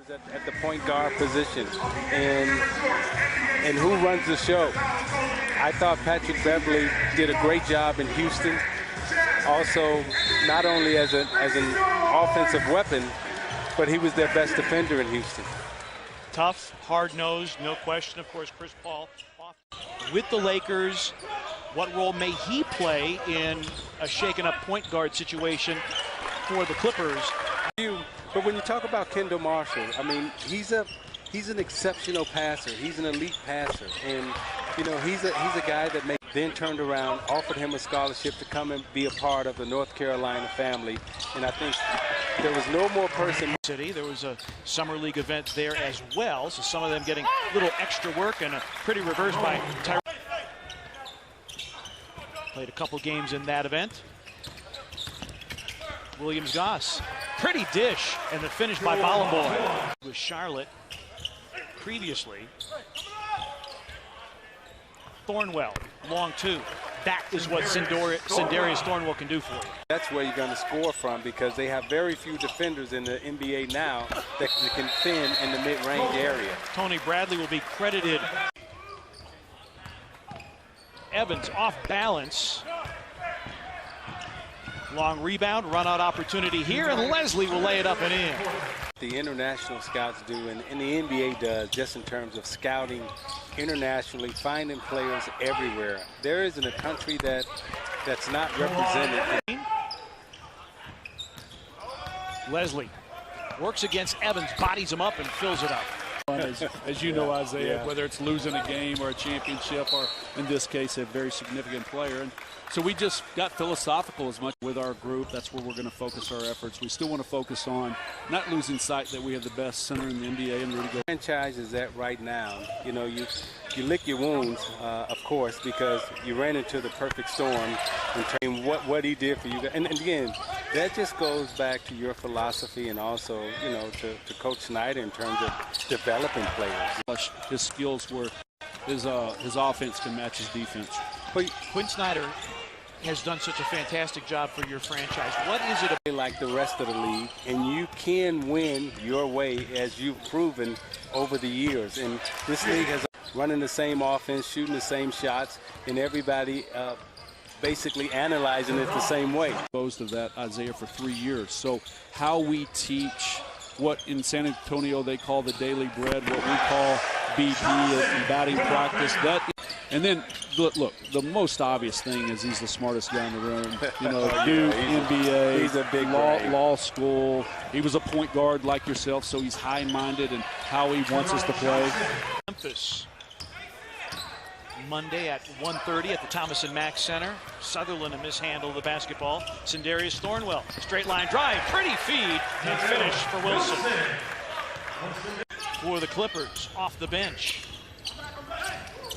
at the point guard position, and who runs the show. I thought Patrick Beverley did a great job in Houston. Also, not only as an offensive weapon, but he was their best defender in Houston. Tough, hard-nosed, no question. Of course, Chris Paul with the Lakers. What role may he play in a shaken-up point guard situation for the Clippers? But when you talk about Kendall Marshall, I mean, he's an exceptional passer. He's an elite passer, and you know he's a guy that then turned around, offered him a scholarship to come and be a part of the North Carolina family. And I think there was no more person. There was a summer league event there as well, so some of them getting a little extra work, and a pretty reverse by Tyrese. Played a couple games in that event. Williams-Goss, pretty dish, and the finish by Bollenboy. With Charlotte previously. Thornwell, long two. That is what Sindarius Thornwell can do for you. That's where you're going to score from, because they have very few defenders in the NBA now that can defend in the mid-range area. Tony Bradley will be credited. Evans off balance. Long rebound, run out opportunity here, and Leslie will lay it up and in. The international scouts do, and the NBA does, just in terms of scouting internationally, finding players everywhere. There isn't a country that's not represented. Leslie works against Evans, bodies him up, and fills it up. As you know, Isaiah, whether it's losing a game or a championship, or in this case, a very significant player. And so we just got philosophical as much with our group. That's where we're going to focus our efforts. We still want to focus on not losing sight that we have the best center in the NBA and Rudy Gobert. Franchise is at right now. You know, you lick your wounds, of course, because you ran into the perfect storm and what he did for you. And again, that just goes back to your philosophy, and also, you know, to Coach Snyder in terms of developing players. His skills were his offense can match his defense. But Quinn Snyder has done such a fantastic job for your franchise. What is it like the rest of the league, and you can win your way, as you've proven over the years. And this league has running the same offense, shooting the same shots, and everybody basically analyzing it the same way. Exposed of that, Isaiah, for 3 years. So how we teach what in San Antonio they call the daily bread, what we call BP, batting practice. And then, look, the most obvious thing is he's the smartest guy in the room. You know, Duke, NBA, he's a big law school. He was a point guard like yourself, so he's high-minded in how he wants us to play. Memphis, Monday at 1:30 at the Thomas & Mack Center. Sutherland to mishandle the basketball. Sindarius Thornwell, straight line drive, pretty feed, and finish for Wilson. For the Clippers, off the bench.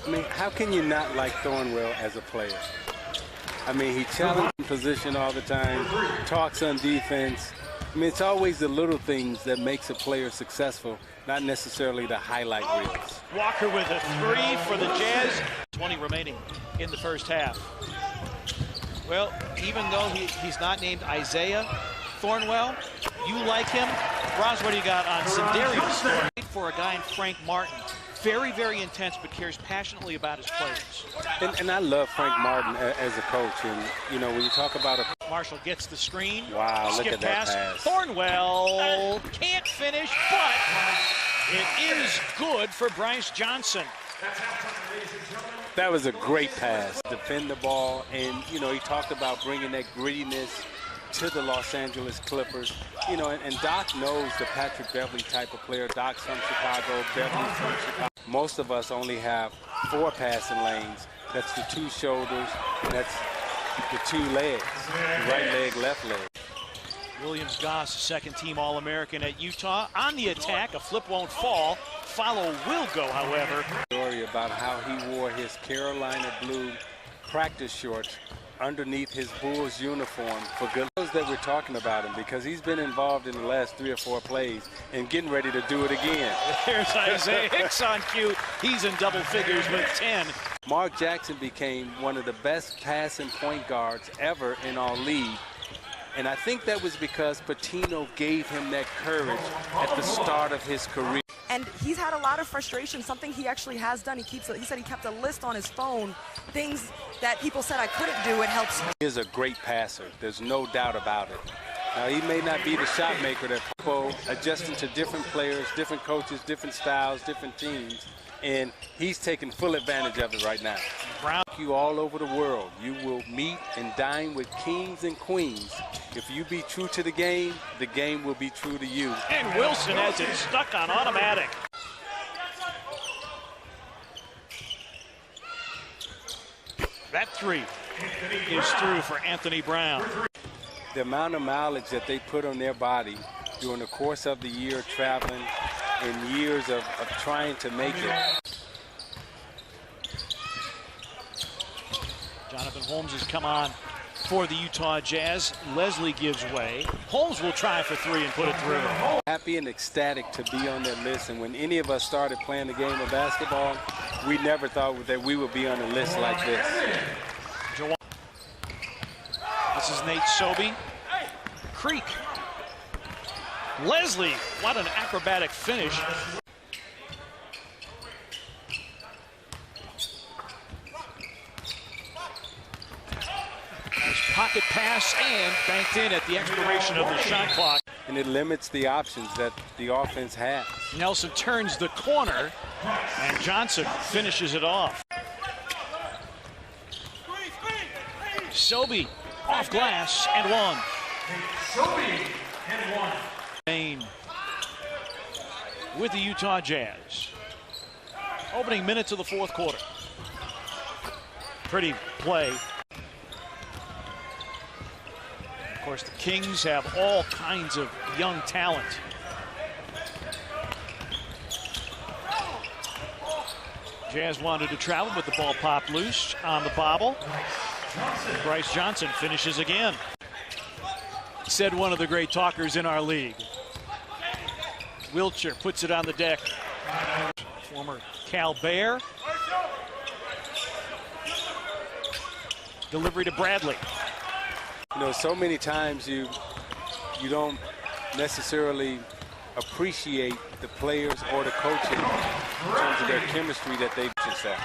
I mean, how can you not like Thornwell as a player? I mean, he challenges position all the time, talks on defense. I mean, it's always the little things that makes a player successful, not necessarily the highlight reels. Walker with a three for the Jazz. 20 remaining in the first half. Well, even though he's not named Isaiah Thornwell, you like him. Roz, what do you got on Sindarius Thornwell? For a guy in Frank Martin. Very, very intense, but cares passionately about his players. And I love Frank Martin as a coach. And, you know, when you talk about Marshall gets the screen. Wow, skip look at that pass. Thornwell can't finish, but it is good for Bryce Johnson. That was a great pass. Defend the ball, and, you know, he talked about bringing that grittiness to the Los Angeles Clippers. You know, and Doc knows the Patrick Beverley type of player. Doc's from Chicago, Beverley's from Chicago. Most of us only have 4 passing lanes. That's the 2 shoulders, and that's the 2 legs, right leg, left leg. Williams-Goss, second-team All-American at Utah. On the attack, a flip won't fall. Follow will go, however. Story about how he wore his Carolina blue practice shorts underneath his Bulls uniform for good. Those that we're talking about him, because he's been involved in the last 3 or 4 plays and getting ready to do it again. There's Isaiah Hicks on cue. He's in double figures with 10. Mark Jackson became one of the best passing point guards ever in our league. And I think that was because Pitino gave him that courage at the start of his career. And he's had a lot of frustration, something he actually has done. He said he kept a list on his phone, things that people said I couldn't do. It helps. He is a great passer. There's no doubt about it. Now, he may not be the shot maker that people adjusting to different players, different coaches, different styles, different teams, and he's taking full advantage of it right now. Brown. You all over the world, you will meet and dine with kings and queens. If you be true to the game will be true to you. And Wilson has it stuck on automatic. That three is through for Anthony Brown. The amount of mileage that they put on their body during the course of the year, traveling and years of trying to make it. Jonathan Holmes has come on for the Utah Jazz. Leslie gives way. Holmes will try for three and put it through. Happy and ecstatic to be on that list. And when any of us started playing the game of basketball, we never thought that we would be on a list like this. This is Nate Sobey. Creek. Leslie, what an acrobatic finish. Nice pocket pass and banked in at the expiration of the shot clock. And it limits the options that the offense has. Nelson turns the corner, and Johnson finishes it off. Sobey off glass and one. Sobey and one. With the Utah Jazz. Opening minutes of the fourth quarter. Pretty play. Of course, the Kings have all kinds of young talent. Jazz wanted to travel, but the ball popped loose on the bobble. Bryce Johnson finishes again. Said one of the great talkers in our league. Wiltshire puts it on the deck. Former Cal Bear. Delivery to Bradley. You know, so many times you don't necessarily appreciate the players or the coaching in terms of their chemistry that they just have.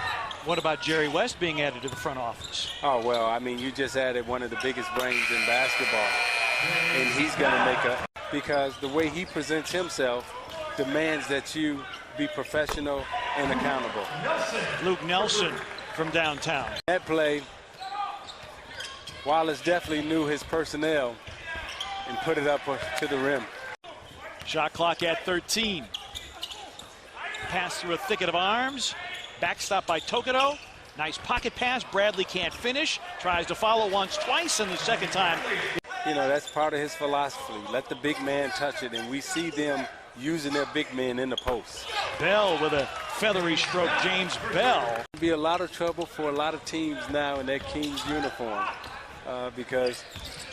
What about Jerry West being added to the front office? Oh, well, I mean, you just added one of the biggest brains in basketball. And he's going to make because the way he presents himself demands that you be professional and accountable. Luke Nelson from downtown. That play, Wallace definitely knew his personnel and put it up to the rim. Shot clock at 13. Pass through a thicket of arms. Backstop by Tokido. Nice pocket pass. Bradley can't finish. Tries to follow once, twice, and the second time. You know, that's part of his philosophy. Let the big man touch it, and we see them using their big men in the post. Bell with a feathery stroke. James Bell. It'll be a lot of trouble for a lot of teams now in that Kings uniform because,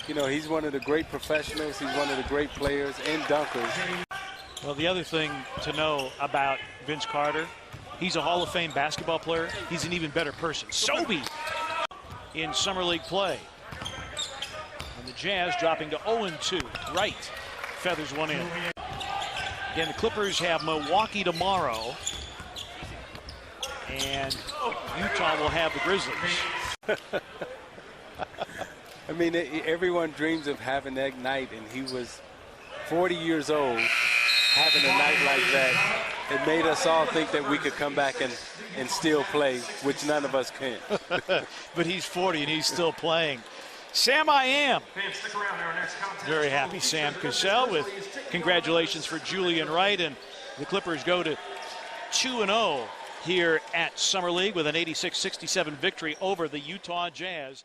you know, he's one of the great professionals. He's one of the great players and dunkers. Well, the other thing to know about Vince Carter, he's a Hall of Fame basketball player. He's an even better person. Sobey in Summer League play. And the Jazz dropping to 0-2. Wright feathers one in. Again, the Clippers have Milwaukee tomorrow. And Utah will have the Grizzlies. I mean, everyone dreams of having that night, and he was 40 years old having a night like that. It made us all think that we could come back and still play, which none of us can. But he's 40 and he's still playing. Sam I Am. Very happy Sam Cassell with congratulations for Julian Wright, and the Clippers go to 2-0 here at Summer League with an 86-67 victory over the Utah Jazz.